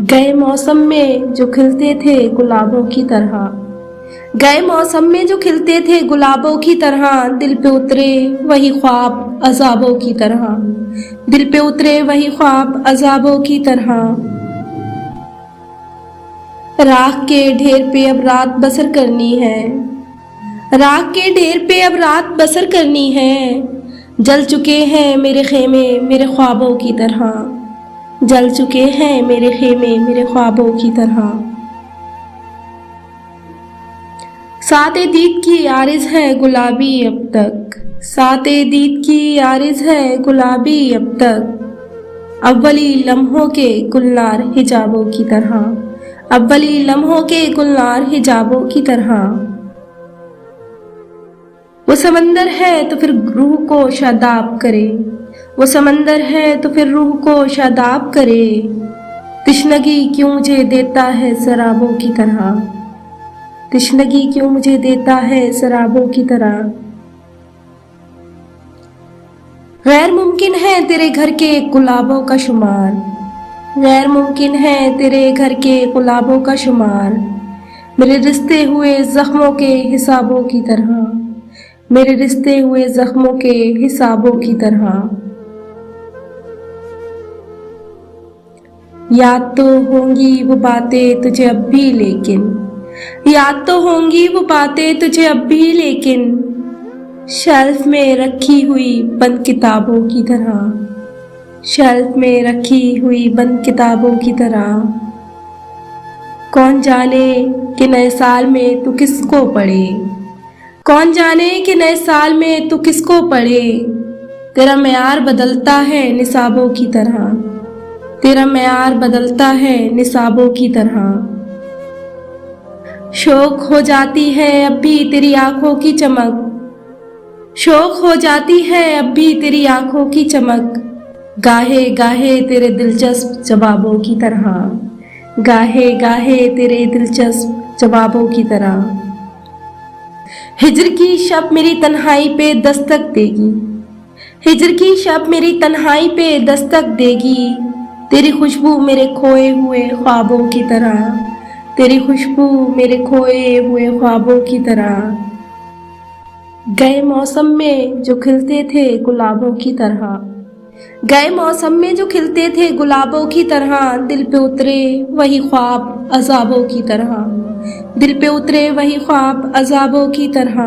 गए मौसम में जो खिलते थे गुलाबों की तरह, गए मौसम में जो खिलते थे गुलाबों की तरह, दिल पे उतरे वही ख्वाब अजाबों की तरह, दिल पे उतरे वही ख्वाब अजाबों की तरह। राख के ढेर पे अब रात बसर करनी है, राख के ढेर पे अब रात बसर करनी है। जल चुके हैं मेरे खेमे मेरे ख्वाबों की तरह, जल चुके हैं मेरे खेमे मेरे ख्वाबों की तरह। साते दीद की आरिज़ है गुलाबी अब तक, साते दीद की आरिज़ है गुलाबी अब तक। अव्वली लम्हों के गुलनार हिजाबों की तरह, अव्वली लम्हों के गुलनार हिजाबों की तरह। वो समंदर है तो फिर रूह को शादाब करे, वो समंदर है तो फिर रूह को शादाब करे। तिश्नगी क्यों मुझे देता है शराबों की तरह, तिश्नगी क्यों मुझे देता है शराबों की तरह। गैर मुमकिन है तेरे घर के गुलाबों का शुमार, गैर मुमकिन है तेरे घर के गुलाबों का शुमार। मेरे रिश्ते हुए जख्मों के हिसाबों की तरह, मेरे रिश्ते हुए जख्मों के हिसाबों की तरह। याद तो होंगी वो बातें तुझे अब भी लेकिन, याद तो होंगी वो बातें तुझे अब भी लेकिन। शेल्फ में रखी हुई बंद किताबों की तरह, शेल्फ में रखी हुई बंद किताबों की तरह। कौन जाने कि नए साल में तू किसको पढ़े, कौन जाने कि नए साल में तू किसको पढ़े। तेरा मेयार बदलता है निसाबों की तरह, तेरा मेयार बदलता है निसाबों की तरह। शौक हो जाती है अब भी तेरी आंखों की चमक, शौक हो जाती है अब भी तेरी आंखों की चमक। गाहे गाहे तेरे दिलचस्प जवाबों की तरह, गाहे गाहे तेरे दिलचस्प जवाबों की तरह। हिज्र की शब मेरी तन्हाई पे दस्तक देगी, हिज्र की शब मेरी तन्हाई पे दस्तक देगी। तेरी खुशबू मेरे खोए हुए ख्वाबों की तरह, तेरी खुशबू मेरे खोए हुए ख्वाबों की तरह। गए मौसम में जो खिलते थे गुलाबों की तरह, गए मौसम में जो खिलते थे गुलाबों की तरह। दिल पे उतरे वही ख्वाब अजाबों की तरह, दिल पे उतरे वही ख्वाब अजाबों की तरह।